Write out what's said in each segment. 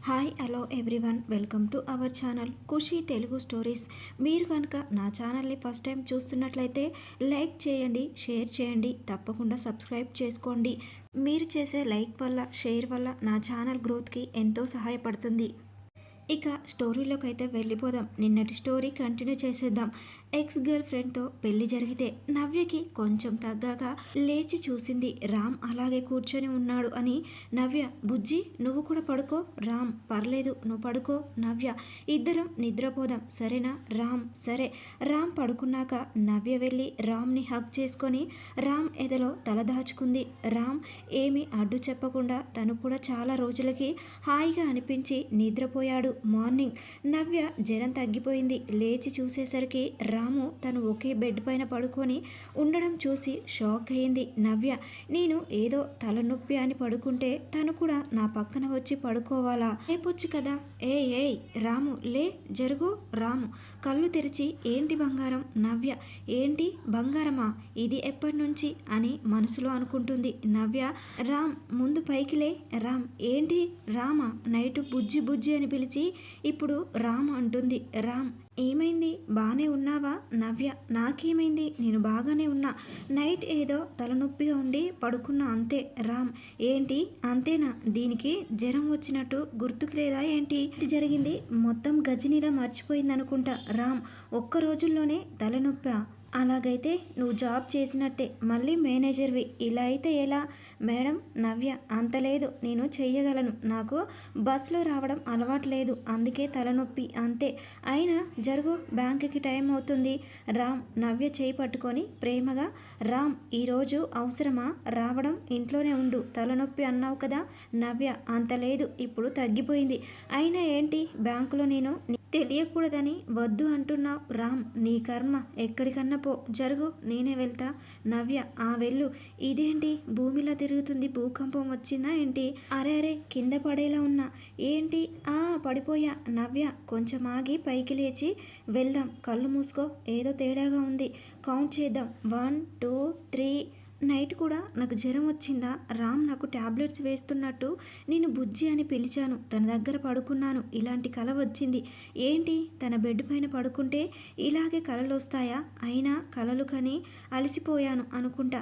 Hi hello everyone, welcome to our channel Khushi Telugu stories. మీరు కనుక నా ఛానల్ని ఫస్ట్ టైం చూస్తున్నట్లయితే లైక్ చేయండి, షేర్ చేయండి, తప్పకుండా సబ్స్క్రైబ్ చేసుకోండి. మీరు చేసే లైక్ వల్ల, షేర్ వల్ల నా ఛానల్ గ్రోత్కి ఎంతో సహాయపడుతుంది. ఇక స్టోరీలోకి అయితే వెళ్ళిపోదాం. నిన్నటి స్టోరీ కంటిన్యూ చేసేద్దాం. ఎక్స్ గర్ల్ ఫ్రెండ్తో పెళ్లి జరిగితే నవ్యకి కొంచెం తగ్గాక లేచి చూసింది. రామ్ అలాగే కూర్చొని ఉన్నాడు అని. నవ్య, బుజ్జి నువ్వు కూడా పడుకో. రామ్, పర్లేదు నువ్వు పడుకో. నవ్య, ఇద్దరం నిద్రపోదాం సరేనా? రామ్, సరే. రామ్ పడుకున్నాక నవ్య వెళ్ళి రామ్ని హగ్ చేసుకొని రామ్ ఎదలో తలదాచుకుంది. రామ్ ఏమీ అడ్డు చెప్పకుండా తను కూడా చాలా రోజులకి హాయిగా అనిపించి నిద్రపోయాడు. మార్నింగ్ నవ్య జ్వరం తగ్గిపోయింది. లేచి చూసేసరికి రాము తను ఒకే బెడ్ పైన పడుకొని ఉండడం చూసి షాక్ అయింది. నవ్య, నేను ఏదో తలనొప్పి అని పడుకుంటే తను కూడా నా పక్కన వచ్చి పడుకోవాలా? లేపొచ్చు కదా. ఏయ్ రాము, లే, జరుగు. రాము కళ్ళు తెరిచి, ఏంటి బంగారం? నవ్య, ఏంటి బంగారమా? ఇది ఎప్పటి నుంచి అని మనసులో అనుకుంటుంది. నవ్య, రామ్ ముందు పైకి లే. రామ్, ఏంటి రామా? నైటు బుజ్జి బుజ్జి అని పిలిచి ఇప్పుడు రామ్ అంటుంది. రామ్, ఏమైంది? బాగానే ఉన్నావా? నవ్య, నాకేమైంది? నేను బాగానే ఉన్నా. నైట్ ఏదో తలనొప్పిగా ఉండి పడుకున్నా అంతే. రామ్, ఏంటి అంతేనా? దీనికి జ్వరం వచ్చినట్టు గుర్తుకు లేదా ఏంటి? జరిగింది మొత్తం గజినీలా మర్చిపోయింది అనుకుంటా. రామ్, ఒక్క రోజుల్లోనే తలనొప్పా? అలాగైతే నువ్వు జాబ్ చేసినట్టే, మళ్ళీ మేనేజర్వి. ఇలా అయితే ఎలా? మేడం, నవ్య, అంత లేదు, నేను చెయ్యగలను. నాకు బస్లో రావడం అలవాటు లేదు, అందుకే తలనొప్పి అంతే. అయినా జరుగు, బ్యాంకుకి టైం అవుతుంది. రామ్ నవ్య చేయి పట్టుకొని ప్రేమగా, రామ్ ఈరోజు అవసరమా రావడం? ఇంట్లోనే ఉండు, తలనొప్పి అన్నావు కదా. నవ్య, అంత లేదు, ఇప్పుడు తగ్గిపోయింది. అయినా ఏంటి బ్యాంకులో నేను తెలియకూడదని వద్దు అంటున్నావు. రామ్, నీ కర్మ, ఎక్కడికన్నా పో, జరుగు, నేనే వెళ్తా. నవ్య, ఆ వెళ్ళు. ఇదేంటి భూమిలా తిరుగుతుంది? భూకంపం వచ్చిందా ఏంటి? అరే కింద పడేలా ఉన్నా ఏంటి? పడిపోయా. నవ్య, కొంచెం ఆగి పైకి లేచి వెళ్దాం. కళ్ళు మూసుకో, ఏదో తేడాగా ఉంది. కౌంట్ చేద్దాం. 1 2 3. నైట్ కూడా నాకు జ్వరం వచ్చిందా? రామ్ నాకు ట్యాబ్లెట్స్ వేస్తున్నట్టు నేను బుజ్జి అని పిలిచాను. తన దగ్గర పడుకున్నాను, ఇలాంటి కల వచ్చింది. ఏంటి, తన బెడ్ పైన పడుకుంటే ఇలాగే కలలు వస్తాయా? అయినా కలలు కని అలసిపోయాను అనుకుంటా.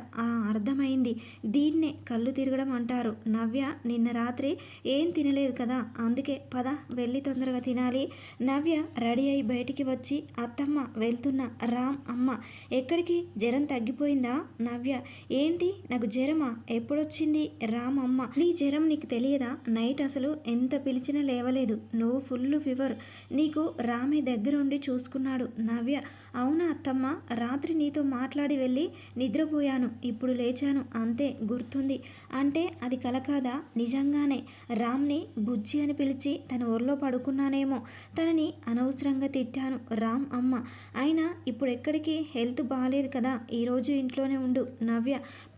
అర్థమైంది, దీన్నే కళ్ళు తిరగడం అంటారు. నవ్య, నిన్న రాత్రి ఏం తినలేదు కదా, అందుకే పద వెళ్ళి తొందరగా తినాలి. నవ్య రెడీ అయి బయటికి వచ్చి, అత్తమ్మ వెళ్తున్నా. రామ్, అమ్మ ఎక్కడికి? జ్వరం తగ్గిపోయిందా? నవ్య, ఏంటి నాకు జ్వరమా? ఎప్పుడొచ్చింది? రామ్, అమ్మ నీ జ్వరం నీకు తెలియదా? నైట్ అసలు ఎంత పిలిచినా లేవలేదు. నువ్వు ఫుల్ ఫీవర్. నీకు రామే దగ్గరుండి చూసుకున్నాడు. నవ్య, అవునా అత్తమ్మ? రాత్రి నీతో మాట్లాడి వెళ్ళి నిద్రపోయాను, ఇప్పుడు లేచాను అంతే, గుర్తుంది. అంటే అది కల కాదా? నిజంగానే రామ్ని బుజ్జి అని పిలిచి తన ఒళ్ళో పడుకున్నానేమో. తనని అనవసరంగా తిట్టాను. రామ్, అమ్మ అయినా ఇప్పుడు ఎక్కడికి? హెల్త్ బాగాలేదు కదా, ఈరోజు ఇంట్లోనే ఉండు. నవ్య,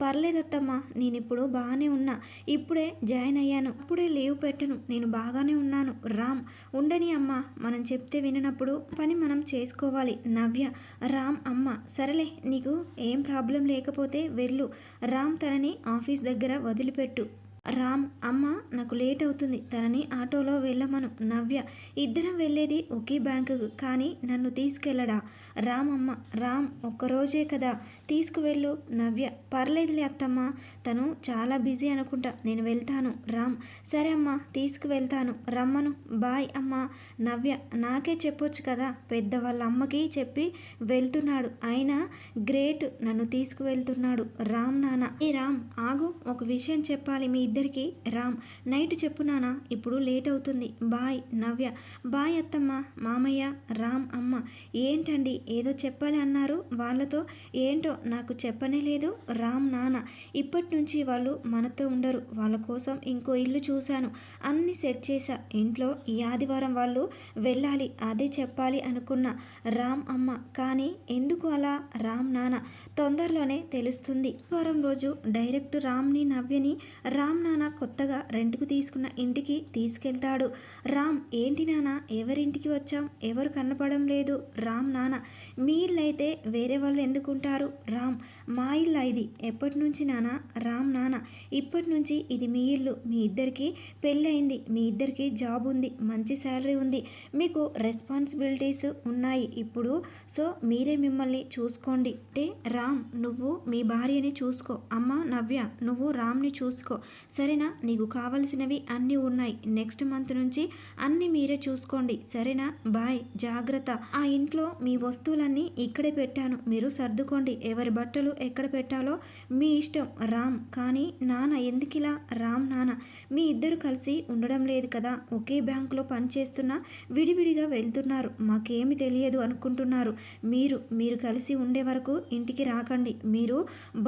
పర్లేదత్తమ్మా, నేనిప్పుడు బాగానే ఉన్నా, ఇప్పుడే జాయిన్ అయ్యాను, ఇప్పుడే లీవ్ పెట్టను, నేను బాగానే ఉన్నాను. రామ్, ఉండని అమ్మా, మనం చెప్తే విననప్పుడు పని మనం చేసుకోవాలి. నవ్య, రామ్, అమ్మ సరేలే, నీకు ఏం ప్రాబ్లం లేకపోతే వెళ్ళు. రామ్ తనని ఆఫీస్ దగ్గర వదిలిపెట్టు. రామ్, అమ్మ నాకు లేట్ అవుతుంది, తనని ఆటోలో వెళ్ళమను. నవ్య, ఇద్దరం వెళ్ళేది ఒకే బ్యాంకుకు, కానీ నన్ను తీసుకెళ్ళడా? రామ్, అమ్మ రామ్ ఒక్కరోజే కదా, తీసుకువెళ్ళు. నవ్య, పర్లేదులే అత్తమ్మ, తను చాలా బిజీ అనుకుంటా, నేను వెళ్తాను. రామ్, సరే అమ్మ, తీసుకువెళ్తాను, రమ్మను. బాయ్ అమ్మ. నవ్య, నాకే చెప్పొచ్చు కదా, పెద్దవాళ్ళ అమ్మకి చెప్పి వెళ్తున్నాడు, అయినా గ్రేట్, నన్ను తీసుకువెళ్తున్నాడు. రామ్, నాన్న. ఏ రామ్, ఆగు, ఒక విషయం చెప్పాలి మీ ఇద్దరికి. రామ్, నైట్ చెప్పు నాన్న, ఇప్పుడు లేట్ అవుతుంది. బాయ్. నవ్య, బాయ్ అత్తమ్మ, మామయ్య. రామ్, అమ్మ ఏంటండి ఏదో చెప్పాలి అన్నారు, వాళ్ళతో ఏంటో నాకు చెప్పనే లేదు. రామ్, నాన్న ఇప్పటి నుంచి వాళ్ళు మనతో ఉండరు, వాళ్ళ కోసం ఇంకో ఇల్లు చూశాను, అన్ని సెట్ చేశా ఇంట్లో. ఈ ఆదివారం వాళ్ళు వెళ్ళాలి, అదే చెప్పాలి అనుకున్నా. రామ్, అమ్మ కానీ ఎందుకు అలా? రామ్, నాన్న తొందరలోనే తెలుస్తుంది. వారం రోజు డైరెక్ట్ రామ్ని నవ్యని రామ్ నాన్న కొత్తగా రెంట్కు తీసుకున్న ఇంటికి తీసుకెళ్తాడు. రామ్, ఏంటి నాన్న ఎవరింటికి వచ్చాం, ఎవరు కనపడడం లేదు. రామ్, నాన్న మీ ఇల్లు అయితే వేరే వాళ్ళు ఎందుకుంటారు? రామ్, మా ఇల్లు ఇది. ఎప్పటి నుంచి నాన్న? రామ్, నాన్న ఇప్పటి నుంచి ఇది మీ ఇల్లు. మీ ఇద్దరికి పెళ్ళయింది, మీ ఇద్దరికి జాబ్ ఉంది, మంచి శాలరీ ఉంది, మీకు రెస్పాన్సిబిలిటీస్ ఉన్నాయి ఇప్పుడు. సో మీరే మిమ్మల్ని చూసుకోండి. అంటే రామ్, నువ్వు మీ భార్యని చూసుకో. అమ్మ నవ్య, నువ్వు రామ్ని చూసుకో, సరేనా? నీకు కావలసినవి అన్నీ ఉన్నాయి. నెక్స్ట్ మంత్ నుంచి అన్నీ మీరే చూసుకోండి, సరేనా? బాయ్, జాగ్రత్త. ఆ ఇంట్లో మీ వస్తువులన్నీ ఇక్కడే పెట్టాను, మీరు సర్దుకోండి. ఎవరి బట్టలు ఎక్కడ పెట్టాలో మీ ఇష్టం. రామ్, కానీ నాన్న ఎందుకిలా? రామ్, నాన్న మీ ఇద్దరు కలిసి ఉండడం లేదు కదా, ఒకే బ్యాంకులో పనిచేస్తున్నా విడివిడిగా వెళ్తున్నారు, మాకేమి తెలియదు అనుకుంటున్నారు. మీరు కలిసి ఉండే వరకు ఇంటికి రాకండి. మీరు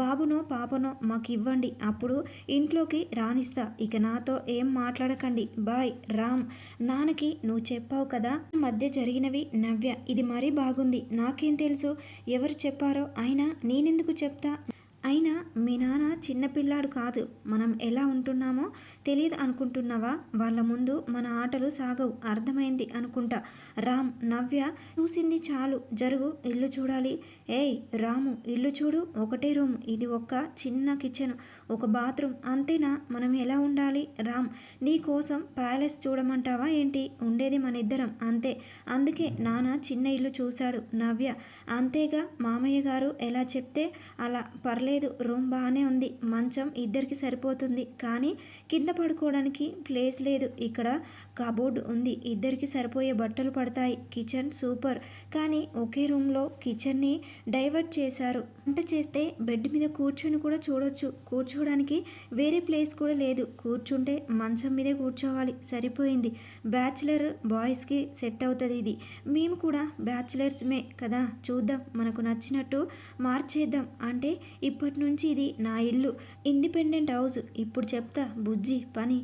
బాబునో పాపనో మాకు ఇవ్వండి, అప్పుడు ఇంట్లోకి రానిస్తా. ఇక నాతో ఏం మాట్లాడకండి. బాయ్. రామ్, నాన్నకి నువ్వు చెప్పావు కదా మధ్య జరిగినవి. నవ్య, ఇది మరీ బాగుంది. నాకేం తెలుసు ఎవరు చెప్పారో? అయినా నేనెందుకు చెప్తా? అయినా మీ నాన్న చిన్నపిల్లాడు కాదు. మనం ఎలా ఉంటున్నామో తెలియదు అనుకుంటున్నావా? వాళ్ళ ముందు మన ఆటలు సాగవు, అర్థమైంది అనుకుంటా. రామ్, నవ్య చూసింది చాలు, జరుగు, ఇల్లు చూడాలి. ఏయ్ రాము, ఇల్లు చూడు. ఒకటే రూమ్, ఇది ఒక చిన్న కిచెన్, ఒక బాత్రూమ్, అంతేనా? మనం ఎలా ఉండాలి? రామ్, నీ కోసం ప్యాలెస్ చూడమంటావా ఏంటి? ఉండేది మన ఇద్దరం అంతే, అందుకే నాన్న చిన్న ఇల్లు చూశాడు. నవ్య, అంతేగా మామయ్య గారు ఎలా చెప్తే అలా. పర్లేదు, రూమ్ బాగానే ఉంది, మంచం ఇద్దరికి సరిపోతుంది, కానీ కింద పడుకోవడానికి ప్లేస్ లేదు. ఇక్కడ కబోర్డ్ ఉంది, ఇద్దరికి సరిపోయే బట్టలు పడతాయి. కిచెన్ సూపర్, కానీ ఒకే రూమ్లో కిచెన్ని డైవర్ట్ చేశారు. వంట చేస్తే బెడ్ మీద కూర్చొని కూడా చూడొచ్చు, కూర్చోవడానికి వేరే ప్లేస్ కూడా లేదు. కూర్చుంటే మంచం మీదే కూర్చోవాలి, సరిపోయింది. బ్యాచిలర్ బాయ్స్కి సెట్ అవుతుంది ఇది. మేము కూడా బ్యాచిలర్స్మే కదా, చూద్దాం, మనకు నచ్చినట్టు మార్చేద్దాం. అంటే ఇప్పటి నుంచి ఇది నా ఇల్లు, ఇండిపెండెంట్ హౌస్. ఇప్పుడు చెప్తా బుజ్జి పని.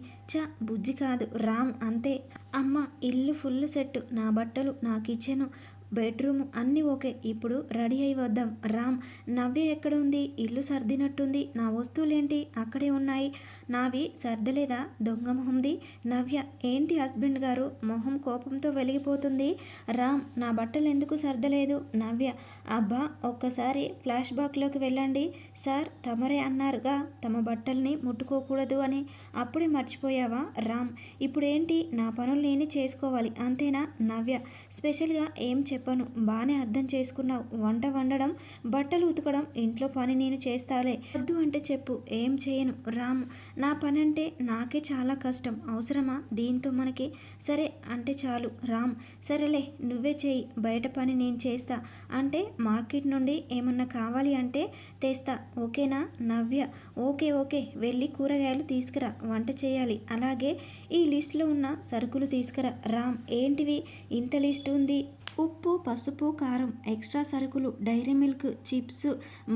బుజ్జి కాదు, రామ్, అంతే. అమ్మ, ఇల్లు ఫుల్ సెట్, నా బట్టలు, నా కిచెను, బెడ్రూమ్ అన్నీ ఓకే. ఇప్పుడు రెడీ అయి వద్దాం. రామ్, నవ్య ఎక్కడ ఉంది? ఇల్లు సర్దినట్టుంది, నా వస్తువులేంటి అక్కడే ఉన్నాయి? నావి సర్దలేదా? దొంగ మొహంది. నవ్య, ఏంటి హస్బెండ్ గారు మొహం కోపంతో వెలిగిపోతుంది? రామ్, నా బట్టలు ఎందుకు సర్దలేదు? నవ్య, అబ్బా, ఒక్కసారి ఫ్లాష్ బ్యాక్లోకి వెళ్ళండి. సార్, తమరే అన్నారుగా తమ బట్టల్ని ముట్టుకోకూడదు అని, అప్పుడే మర్చిపోయావా? రామ్, ఇప్పుడేంటి? నా పనులు నేనే చేసుకోవాలి అంతేనా? నవ్య, స్పెషల్గా ఏం చెప్పను, బాగానే అర్థం చేసుకున్నావు. వంట వండడం, బట్టలు ఉతకడం, ఇంట్లో పని నేను చేస్తాలే. వద్దు అంటే చెప్పు, ఏం చేయను. రామ్, నా పని అంటే నాకే చాలా కష్టం, అవసరమా దీంతో మనకి? సరే అంటే చాలు. రామ్, సరేలే, నువ్వే చేయి, బయట పని నేను చేస్తా. అంటే మార్కెట్ నుండి ఏమన్నా కావాలి అంటే తెస్తా, ఓకేనా? నవ్య, ఓకే ఓకే, వెళ్ళి కూరగాయలు తీసుకురా, వంట చేయాలి. అలాగే ఈ లిస్ట్లో ఉన్న సరుకులు తీసుకురా. రామ్, ఏంటివి ఇంత లిస్ట్ ఉంది? ఉప్పు, పసుపు, కారం, ఎక్స్ట్రా సరుకులు, డైరీ మిల్క్, చిప్స్,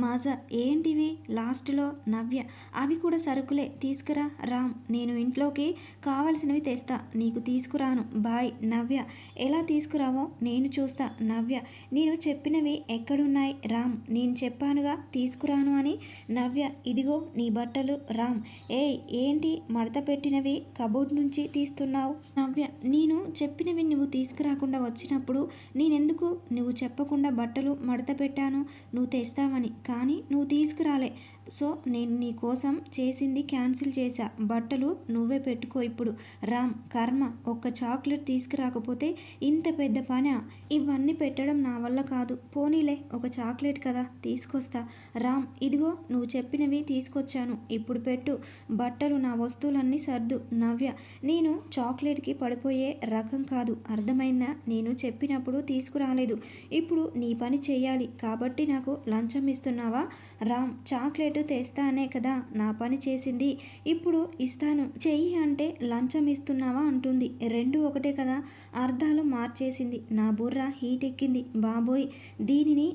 మాజా. ఏంటివి లాస్ట్లో? నవ్య, అవి కూడా సరుకులే, తీసుకురా. రామ్, నేను ఇంట్లోకి కావలసినవి తెస్తా, నీకు తీసుకురాను. బాయ్. నవ్య, ఎలా తీసుకురావో నేను చూస్తా. నవ్య, నేను చెప్పినవి ఎక్కడున్నాయి? రామ్, నేను చెప్పానుగా తీసుకురాను అని. నవ్య, ఇదిగో నీ బట్టలు. రామ్, ఏయ్, ఏంటి మడత పెట్టినవి కబోర్డ్ నుంచి తీస్తున్నావు? నవ్య, నేను చెప్పినవి నువ్వు తీసుకురాకుండా వచ్చినప్పుడు నేనెందుకు నువ్వు చెప్పకుండా బట్టలు మడత పెట్టాను? నువ్వు తెస్తావని, కానీ నువ్వు తీసుకురాలే. సో నేను నీ కోసం చేసింది క్యాన్సిల్ చేశా. బట్టలు నువ్వే పెట్టుకో ఇప్పుడు. రామ్, కర్మ, ఒక్క చాక్లెట్ తీసుకురాకపోతే ఇంత పెద్ద పనా? ఇవన్నీ పెట్టడం నా వల్ల కాదు. పోనీలే, ఒక చాక్లెట్ కదా, తీసుకొస్తా. రామ్, ఇదిగో నువ్వు చెప్పినవి తీసుకొచ్చాను, ఇప్పుడు పెట్టు. బట్టలు, నా వస్తువులన్నీ సర్దు. నవ్య, నేను చాక్లెట్కి పడిపోయే రకం కాదు, అర్థమైందా? నేను చెప్పినప్పుడు తీసుకురాలేదు, ఇప్పుడు నీ పని చేయాలి కాబట్టి నాకు లంచం ఇస్తున్నావా? రామ్, చాక్లెట్ తెస్తానే కదా నా పని చేసింది, ఇప్పుడు ఇస్తాను చెయ్యి అంటే లంచం ఇస్తున్నావా అంటుంది. రెండు ఒకటే కదా, అర్థాలు మార్చేసింది. నా బుర్ర హీట్ ఎక్కింది. బాబోయ్, దీనిని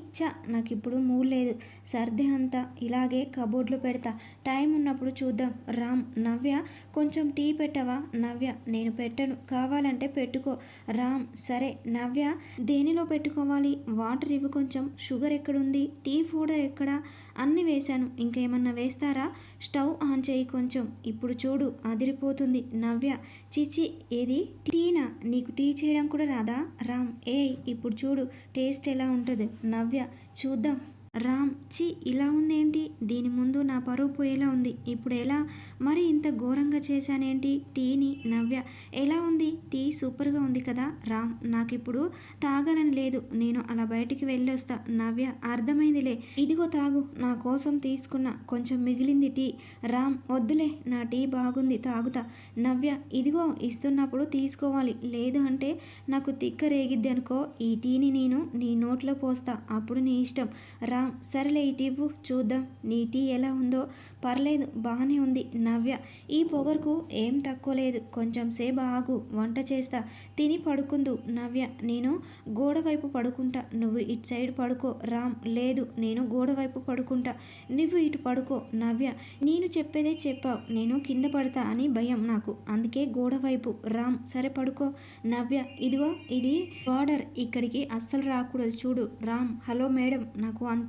నాకు ఇప్పుడు మూడ్ లేదు, సర్దే అంతా ఇలాగే కబోర్డ్లో పెడతా. టైం ఉన్నప్పుడు చూద్దాం. రామ్, నవ్య కొంచెం టీ పెట్టవా? నవ్య, నేను పెట్టను, కావాలంటే పెట్టుకో. రామ్, సరే. నవ్య, దేనిలో పెట్టుకోవాలి? వాటర్ ఇవ్వు కొంచెం. షుగర్ ఎక్కడుంది? టీ పౌడర్ ఎక్కడా? అన్నీ వేశాను, ఇంకేమన్నా వేస్తారా? స్టవ్ ఆన్ చేయి కొంచెం. ఇప్పుడు చూడు, అదిరిపోతుంది. నవ్య, చిచి, ఏది టీనా? నీకు టీ చేయడం కూడా రాదా? రామ్, ఏయ్, ఇప్పుడు చూడు టేస్ట్ ఎలా ఉంటుంది. నవ్య, చూద్దాం. రామ్, చి, ఇలా ఉందేంటి? దీని ముందు నా పరువు పోయేలా ఉంది. ఇప్పుడు ఎలా? మరి ఇంత ఘోరంగా చేశానేంటి టీని? నవ్య, ఎలా ఉంది? టీ సూపర్గా ఉంది కదా. రామ్, నాకు ఇప్పుడు తాగాలని లేదు, నేను అలా బయటికి వెళ్ళొస్తా. నవ్య, అర్థమైందిలే, ఇదిగో తాగు, నా కోసం తీసుకున్నా, కొంచెం మిగిలింది టీ. రామ్, వద్దులే, నా టీ బాగుంది, తాగుతా. నవ్య, ఇదిగో ఇస్తున్నప్పుడు తీసుకోవాలి, లేదు అంటే నాకు తిక్క రేగిద్ది అనుకో, ఈ టీని నేను నీ నోట్లో పోస్తా, అప్పుడు నీ ఇష్టం. రామ్, సరేలే, ఇటు ఇవ్వు చూద్దాం, నీ టీ ఎలా ఉందో. పర్లేదు, బాగానే ఉంది. నవ్య, ఈ పొగరుకు ఏం తక్కువ లేదు, కొంచెం సేపు ఆగు, వంట చేస్తా, తిని పడుకుందు. నవ్య, నేను గోడ వైపు పడుకుంటా, నువ్వు ఇటు సైడ్ పడుకో. రామ్, లేదు, నేను గోడ వైపు పడుకుంటా, నువ్వు ఇటు పడుకో. నవ్య, నేను చెప్పేదే చెప్పావు, నేను కింద పడతా అని భయం నాకు, అందుకే గోడ వైపు. రామ్, సరే పడుకో. నవ్య, ఇదిగో ఇది బార్డర్, ఇక్కడికి అస్సలు రాకూడదు చూడు. రామ్, హలో మేడం, నాకు అంత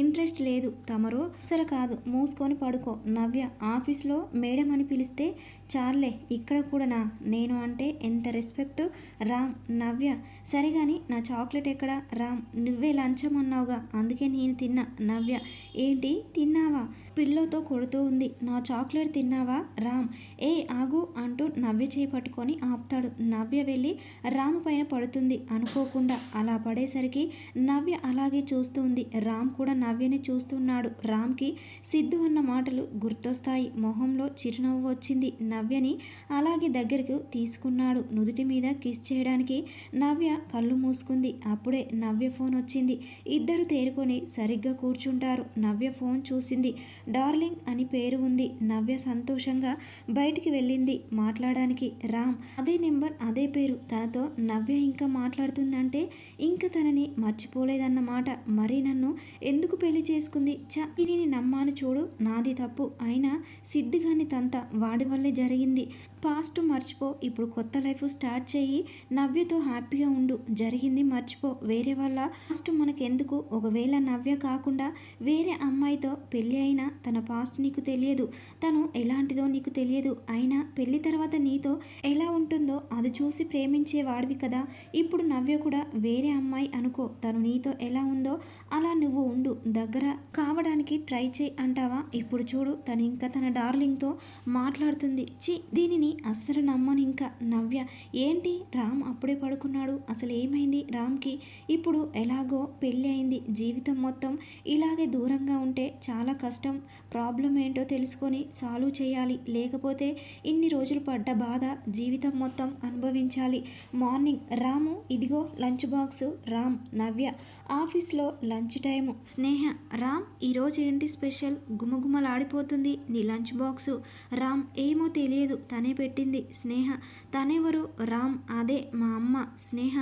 ఇంట్రెస్ట్ లేదు, తమరు అసలు కాదు, మూసుకొని పడుకో. నవ్య, ఆఫీస్లో మేడం అని పిలిస్తే చాలే, ఇక్కడ కూడానా? నేను అంటే ఎంత రెస్పెక్ట్. రామ్, నవ్య, సరే కానీ నా చాక్లెట్ ఎక్కడా? రామ్, నువ్వే లంచం అన్నావుగా, అందుకే నేను తిన్నా. నవ్య, ఏంటి తిన్నావా? పిల్లోతో కొడుతూ ఉంది, నా చాక్లెట్ తిన్నావా? రామ్, ఏ ఆగు అంటూ నవ్య చేయి పట్టుకొని ఆపుతాడు. నవ్య వెళ్ళి రామ్ పైన పడుతుంది అనుకోకుండా. అలా పడేసరికి నవ్య అలాగే చూస్తుంది. రామ్ కూడా నవ్యని చూస్తున్నాడు. రామ్కి సిద్ధు అన్న మాటలు గుర్తొస్తాయి. మొహంలో చిరునవ్వు వచ్చింది. నవ్యని అలాగే దగ్గరకు తీసుకున్నాడు. నుదుటి మీద కిస్ చేయడానికి నవ్య కళ్ళు మూసుకుంది. అప్పుడే నవ్య ఫోన్ వచ్చింది. ఇద్దరు తేరుకొని సరిగ్గా కూర్చుంటారు. నవ్య ఫోన్ చూసింది. డార్లింగ్ అని పేరు ఉంది. నవ్య సంతోషంగా బయటికి వెళ్ళింది మాట్లాడడానికి. రామ్, అదే నెంబర్, అదే పేరు, తనతో నవ్య ఇంకా మాట్లాడుతుందంటే ఇంకా తనని మర్చిపోలేదన్నమాట. మరి నన్ను ఎందుకు పెళ్లి చేసుకుంది? దీనిని నమ్మాను చూడు, నాది తప్పు. అయినా సిద్ధిగాని తంత వాడి వల్లే జరిగింది. పాస్ట్ మర్చిపో, ఇప్పుడు కొత్త లైఫ్ స్టార్ట్ చేయి, నవ్యతో హ్యాపీగా ఉండు, జరిగింది మర్చిపో, వేరే వాళ్ళ పాస్ట్ మనకెందుకు? ఒకవేళ నవ్య కాకుండా వేరే అమ్మాయితో పెళ్ళి అయినా తన పాస్ట్ నీకు తెలియదు, తను ఎలాంటిదో నీకు తెలియదు. అయినా పెళ్లి తర్వాత నీతో ఎలా ఉంటుందో అది చూసి ప్రేమించే వాడివి కదా. ఇప్పుడు నవ్య కూడా వేరే అమ్మాయి అనుకో, తను నీతో ఎలా ఉందో అలా నువ్వు ఉండు, దగ్గర కావడానికి ట్రై చేయి అంటావా? ఇప్పుడు చూడు, తను ఇంకా తన డార్లింగ్తో మాట్లాడుతుంది. దీనిని అస్సలు నమ్మను ఇంకా. నవ్య, ఏంటి రామ్ అప్పుడే పడుకున్నాడు, అసలు ఏమైంది రామ్కి? ఇప్పుడు ఎలాగో పెళ్ళి అయింది, జీవితం మొత్తం ఇలాగే దూరంగా ఉంటే చాలా కష్టం. ప్రాబ్లం ఏంటో తెలుసుకొని సాల్వ్ చేయాలి, లేకపోతే ఇన్ని రోజులు పడ్డ బాధ జీవితం మొత్తం అనుభవించాలి. మార్నింగ్, రాము ఇదిగో లంచ్ బాక్సు. రామ్, నవ్య ఆఫీస్లో లంచ్ టైము. స్నేహ, రామ్ ఈరోజు ఏంటి స్పెషల్? గుమగుమలాడిపోతుంది నీ లంచ్ బాక్సు. రామ్, ఏమో తెలియదు, తనే పెట్టింది. స్నేహ, తనెవరు? రామ్, అదే మా అమ్మ. స్నేహ,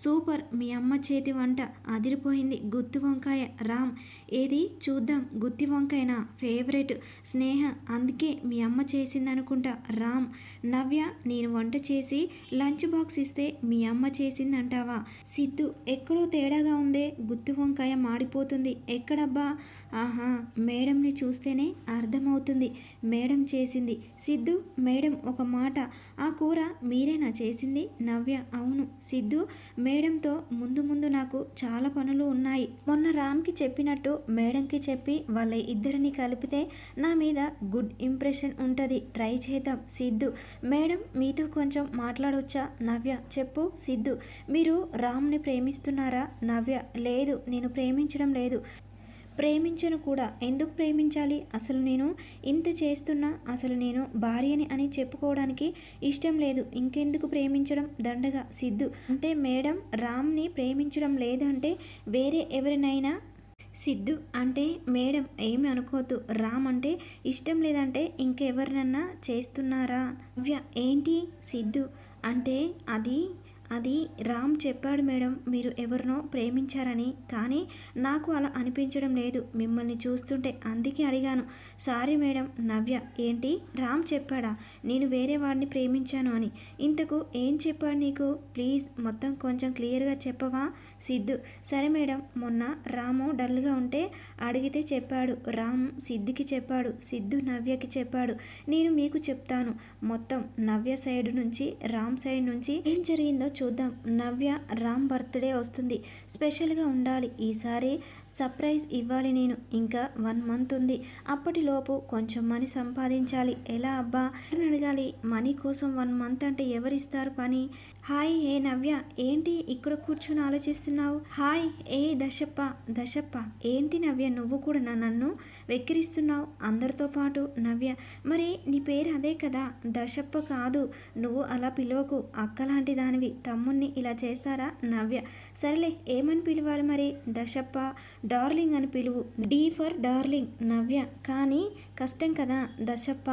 సూపర్, మీ అమ్మ చేతి వంట అదిరిపోయింది, గుత్తి వంకాయ. రామ్, ఏది చూద్దాం. గుత్తి వంకాయ నా ఫేవరెట్. స్నేహ, అందుకే మీ అమ్మ చేసిందనుకుంటా. రామ్, నవ్య, నేను వంట చేసి లంచ్ బాక్స్ ఇస్తే మీ అమ్మ చేసిందంటావా? సిద్ధు, ఎక్కడో తేడాగా ఉందే, గుత్తి వంకాయ మాడిపోతుంది. ఎక్కడబ్బా? ఆహా, మేడంని చూస్తేనే అర్థమవుతుంది, మేడం చేసింది. సిద్ధు, మేడం ఒక మాట, ఆ కూర మీరేనా చేసింది? నవ్య, అవును. సిద్ధు, మేడంతో ముందు ముందు నాకు చాలా పనులు ఉన్నాయి. మొన్న రామ్కి చెప్పినట్టు మేడంకి చెప్పి వాళ్ళ ఇద్దరిని కలిపితే నా మీద గుడ్ ఇంప్రెషన్ ఉంటుంది, ట్రై చేద్దాం. సిద్ధు, మేడం మీతో కొంచెం మాట్లాడొచ్చా? నవ్య, చెప్పు. సిద్ధు, మీరు రామ్ని ప్రేమిస్తున్నారా? నవ్య, లేదు, నేను ప్రేమించడం లేదు. ప్రేమించను కూడా. ఎందుకు ప్రేమించాలి? అసలు నేను ఇంత చేస్తున్నా అసలు నేను భార్యని అని చెప్పుకోవడానికి ఇష్టం లేదు, ఇంకెందుకు ప్రేమించడం దండగా. సిద్ధు, అంటే మేడం రామ్ని ప్రేమించడం లేదంటే వేరే ఎవరినైనా? సిద్ధు, అంటే మేడం ఏమి అనుకోవద్దు, రామ్ అంటే ఇష్టం లేదంటే ఇంకెవరినన్నా చేస్తున్నారా? నవ్య, ఏంటి? సిద్ధు, అంటే అది అది రామ్ చెప్పాడు మేడం మీరు ఎవరినో ప్రేమించారని. కానీ నాకు అలా అనిపించడం లేదు మిమ్మల్ని చూస్తుంటే, అందుకే అడిగాను. Sorry madam. నవ్య ఏంటి రామ్ చెప్పాడా నేను వేరే వాడిని ప్రేమించాను అని? ఇంతకు ఏం చెప్పాడు నీకు? ప్లీజ్ మొత్తం కొంచెం క్లియర్గా చెప్పవా? సిద్ధు సరే మేడం, మొన్న రాము డల్గా ఉంటే అడిగితే చెప్పాడు. రామ్ సిద్ధుకి చెప్పాడు, సిద్ధు నవ్యకి చెప్పాడు. నేను మీకు చెప్తాను మొత్తం నవ్య సైడ్ నుంచి రామ్ సైడ్ నుంచి ఏం జరిగిందో చూద్దాం. నవ్య రామ్ బర్త్డే వస్తుంది, స్పెషల్గా ఉండాలి. ఈసారి సర్ప్రైజ్ ఇవ్వాలి నేను. ఇంకా 1 మంత్ ఉంది, అప్పటిలోపు కొంచెం మనీ సంపాదించాలి. ఎలా అబ్బా అని అడగాలి. మనీ కోసం 1 మంత్ అంటే ఎవరిస్తారు పని? హాయ్ ఏ నవ్య, ఏంటి ఇక్కడ కూర్చొని ఆలోచిస్తున్నావు? హాయ్ ఏ దశప్ప ఏంటి నవ్య నువ్వు కూడా నన్ను వెక్కిరిస్తున్నావు అందరితో పాటు? నవ్య మరి నీ పేరు అదే కదా, దశప్ప కాదు. నువ్వు అలా పిలవకు, అక్కలాంటి దానివి. తమ్ముణ్ణి ఇలా చేస్తారా? నవ్య సరేలే ఏమని పిలవాలి మరి? దశప్ప డార్లింగ్ అని పిలువు. D for darling. నవ్య కానీ కష్టం కదా దశప్ప.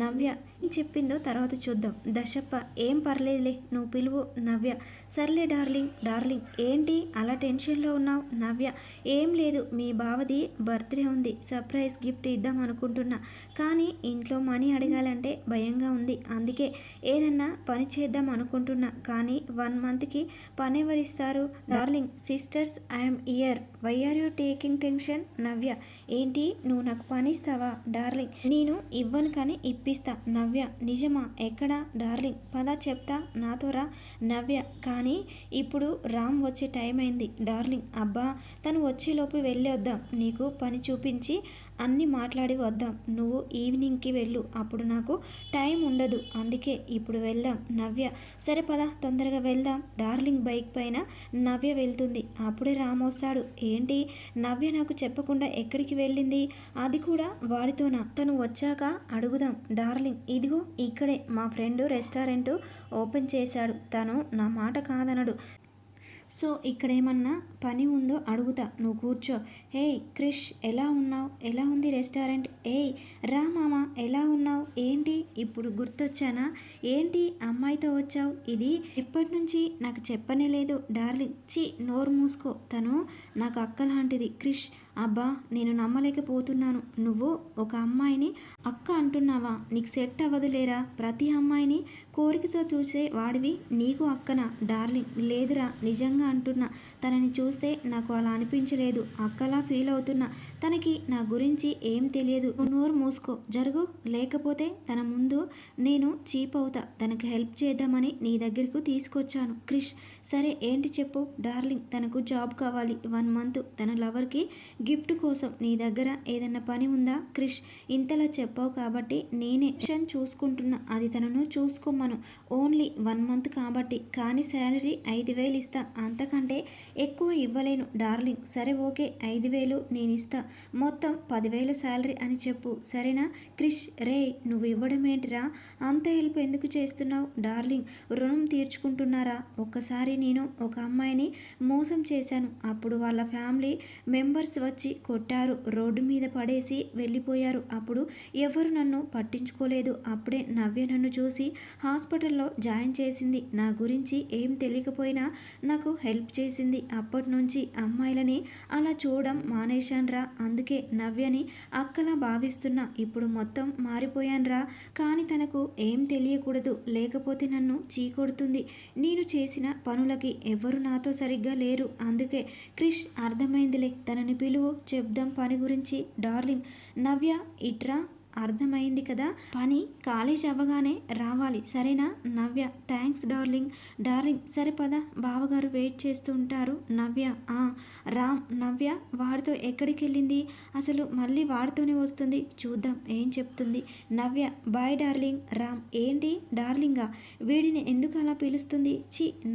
నవ్య ఏం చెప్పిందో తర్వాత చూద్దాం. దశప్ప ఏం పర్లేదులే నువ్వు పిలువు. నవ్య సర్లే డార్లింగ్ ఏంటి అలా టెన్షన్లో ఉన్నావు? నవ్య ఏం లేదు, మీ బావది బర్త్డే ఉంది, సర్ప్రైజ్ గిఫ్ట్ ఇద్దాం అనుకుంటున్నా. కానీ ఇంట్లో మనీ అడగాలంటే భయంగా ఉంది, అందుకే ఏదన్నా పని చేద్దాం అనుకుంటున్నా. కానీ 1 మంత్కి పని ఎవరిస్తారు? Darling sisters I'm here, why are you taking tension? నవ్య ఏంటి నువ్వు నాకు పని ఇస్తావా? డార్లింగ్ నేను ఇవ్వను కానీ ఇప్పిస్తా. నవ్య నిజమా? ఎక్కడా? డార్లింగ్ పద చెప్తా, నాతో రా. నవ్య కానీ ఇప్పుడు రామ్ వచ్చే టైం అయింది డార్లింగ్. అబ్బా తను వచ్చేలోపు వెళ్ళి వద్దాం, నీకు పని చూపించి అన్నీ మాట్లాడి వద్దాం. నువ్వు ఈవినింగ్కి వెళ్ళు, అప్పుడు నాకు టైం ఉండదు, అందుకే ఇప్పుడు వెళ్దాం. నవ్య సరే పద తొందరగా వెళ్దాం. డార్లింగ్ బైక్ పైన నవ్య వెళ్తుంది. అప్పుడే రామ్ వస్తాడు. ఏంటి నవ్య నాకు చెప్పకుండా ఎక్కడికి వెళ్ళింది? అది కూడా వాడితోనా? తను వచ్చాక అడుగుదాం. డార్లింగ్ ఇదిగో ఇక్కడే మా ఫ్రెండ్ రెస్టారెంట్ ఓపెన్ చేశాడు, తను నా మాట కాదనడు. సో ఇక్కడ ఏమన్నా పని ఉందో అడుగుతా, నువ్వు కూర్చో. హే క్రిష్ ఎలా ఉన్నావు? ఎలా ఉంది రెస్టారెంట్? ఏయ్ రా మామ ఎలా ఉన్నావు? ఏంటి ఇప్పుడు గుర్తొచ్చానా? ఏంటి అమ్మాయితో వచ్చావు? ఇది ఇప్పటి నుంచి నాకు చెప్పనే లేదు. డార్లింగ్ నోరు మూసుకో, తను నాకు అక్క లాంటిది. క్రిష్ అబ్బా నేను నమ్మలేకపోతున్నాను. నువ్వు ఒక అమ్మాయిని అక్క అంటున్నావా? నీకు సెట్ అవ్వదులేరా. ప్రతి అమ్మాయిని కోరికతో చూసే వాడివి, నీకు అక్కనా? డార్లింగ్ లేదురా నిజంగా అంటున్నా. తనని చూస్తే నాకు అలా అనిపించలేదు, అక్కలా ఫీల్ అవుతున్నా. తనకి నా గురించి ఏం తెలియదు. నోరు మూసుకో జరుగు, లేకపోతే తన ముందు నేను చీప్ అవుతా. తనకు హెల్ప్ చేద్దామని నీ దగ్గరకు తీసుకొచ్చాను. క్రిష్ సరే ఏంటి చెప్పు? డార్లింగ్ తనకు జాబ్ కావాలి 1 మంత్, తన లవర్కి గిఫ్ట్ కోసం. నీ దగ్గర ఏదన్నా పని ఉందా? క్రిష్ ఇంతలా చెప్పావు కాబట్టి నేనే చూసుకుంటున్నా, అది తనను చూసుకోమను. ఓన్లీ 1 మంత్ కాబట్టి, కానీ శాలరీ 5,000 ఇస్తా, అంతకంటే ఎక్కువ ఇవ్వలేను. డార్లింగ్ సరే ఓకే 5,000 నేను ఇస్తా, మొత్తం 10,000 శాలరీ అని చెప్పు సరేనా? క్రిష్ రే నువ్వు ఇవ్వడం ఏంటిరా? అంత హెల్ప్ ఎందుకు చేస్తున్నావు? డార్లింగ్ రుణం తీర్చుకుంటున్నారా? ఒక్కసారి నేను ఒక అమ్మాయిని మోసం చేశాను, అప్పుడు వాళ్ళ ఫ్యామిలీ మెంబర్స్ వచ్చి కొట్టారు, రోడ్డు మీద పడేసి వెళ్ళిపోయారు. అప్పుడు ఎవరు నన్ను పట్టించుకోలేదు. అప్పుడే నవ్య నన్ను చూసి హాస్పిటల్లో జాయిన్ చేసింది. నా గురించి ఏం తెలియకపోయినా నాకు హెల్ప్ చేసింది. అప్పటి నుంచి అమ్మాయిలని అలా చూడడం మానేశాన్రా. అందుకే నవ్యని అక్కలా భావిస్తున్నా. ఇప్పుడు మొత్తం మారిపోయాన్రా. కానీ తనకు ఏం తెలియకూడదు, లేకపోతే నన్ను చీకొడుతుంది. నేను చేసిన పనులకి ఎవరు నాతో సరిగ్గా లేరు. అందుకే క్రిష్ అర్థమైందిలే, తనని పిలువు చెప్దాం పని గురించి. డార్లింగ్ నవ్య ఇట్రా, అర్థమైంది కదా, పని కాలేజ్ అవ్వగానే రావాలి సరేనా? నవ్య థ్యాంక్స్ డార్లింగ్ సరే పద, బావగారు వెయిట్ చేస్తూ ఉంటారు. నవ్య రామ్ నవ్య వాడితో ఎక్కడికి వెళ్ళింది? అసలు మళ్ళీ వాడితోనే వస్తుంది, చూద్దాం ఏం చెప్తుంది. నవ్య బాయ్ డార్లింగ్. రామ్ ఏంటి డార్లింగా, వీడిని ఎందుకు అలా పిలుస్తుంది?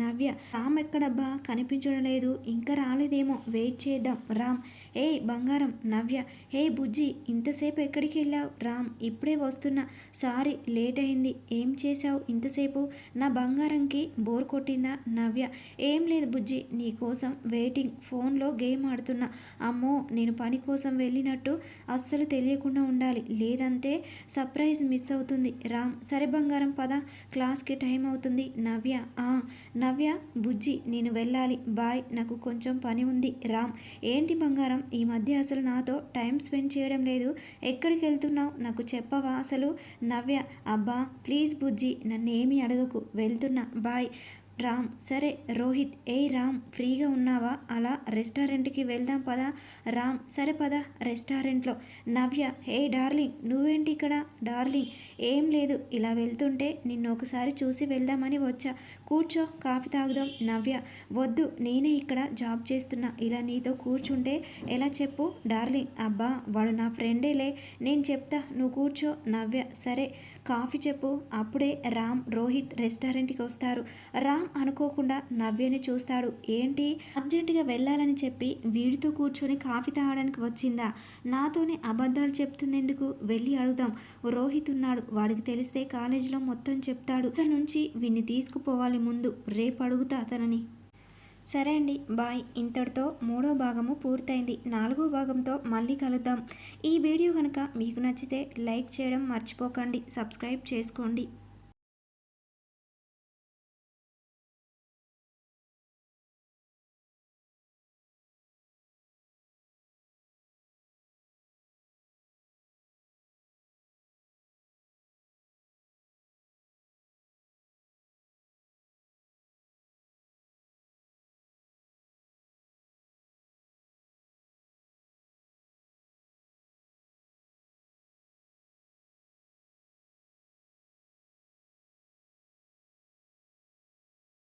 నవ్య రామ్ ఎక్కడబ్బా కనిపించడం లేదు, ఇంకా రాలేదేమో, వెయిట్ చేద్దాం. రామ్ ఏ బంగారం. నవ్య హే బుజ్జి ఇంతసేపు ఎక్కడికి వెళ్ళావు? రామ్ ఇప్పుడే వస్తున్నా, సారీ లేట్ అయింది. ఏం చేశావు ఇంతసేపు? నా బంగారంకి బోర్ కొట్టిందా? నవ్య ఏం లేదు బుజ్జి, నీ కోసం వెయిటింగ్, ఫోన్లో గేమ్ ఆడుతున్నా. అమ్మో, నేను పని కోసం వెళ్ళినట్టు అస్సలు తెలియకుండా ఉండాలి, లేదంటే సర్ప్రైజ్ మిస్ అవుతుంది. రామ్ సరే బంగారం పద, క్లాస్కి టైం అవుతుంది. నవ్య నవ్య బుజ్జి నేను వెళ్ళాలి, బాయ్, నాకు కొంచెం పని ఉంది. రామ్ ఏంటి బంగారం ఈ మధ్య అసలు నాతో టైం స్పెండ్ చేయడం లేదు, ఎక్కడికి వెళ్తున్నావు నాకు చెప్పవా అసలు? నవ్య అబ్బా ప్లీజ్ బుజ్జి నన్నేమీ అడగకు, వెళ్తున్నా, బాయ్. రామ్ సరే. రోహిత్ రామ్ ఫ్రీగా ఉన్నావా? అలా రెస్టారెంట్కి వెళ్దాం పదా. రామ్ సరే పద రెస్టారెంట్లో. నవ్య డార్లింగ్ నువ్వేంటి ఇక్కడ? డార్లింగ్ ఏం లేదు, ఇలా వెళ్తుంటే నిన్ను ఒకసారి చూసి వెళ్దామని వచ్చా, కూర్చో కాఫీ తాగుదాం. నవ్య వద్దు, నేనే ఇక్కడ జాబ్ చేస్తున్నా, ఇలా నీతో కూర్చుంటే ఎలా చెప్పు? డార్లింగ్ అబ్బా వాడు నా ఫ్రెండేలే, నేను చెప్తా, నువ్వు కూర్చో. నవ్య సరే కాఫీ చెప్పు. అప్పుడే రామ్ రోహిత్ రెస్టారెంట్కి వస్తారు. రామ్ అనుకోకుండా నవ్యని చూస్తాడు. ఏంటి అర్జెంటుగా వెళ్ళాలని చెప్పి వీడితో కూర్చొని కాఫీ తాగడానికి వచ్చిందా? నాతోనే అబద్ధాలు చెప్తుంది ఎందుకు? వెళ్ళి అడుగుదాం. రోహిత్ ఉన్నాడు, వాడికి తెలిస్తే కాలేజీలో మొత్తం చెప్తాడు. ఇక్కడ నుంచి వీడిని తీసుకుపోవాలి ముందు, రేపు అడుగుతా అతనని. సరే అండి, బాయ్. ఇంతటితో 3వ భాగము పూర్తయింది. 4వ భాగంతో మళ్ళీ కలుద్దాం. ఈ వీడియో కనుక మీకు నచ్చితే లైక్ చేయడం మర్చిపోకండి, సబ్స్క్రైబ్ చేసుకోండి.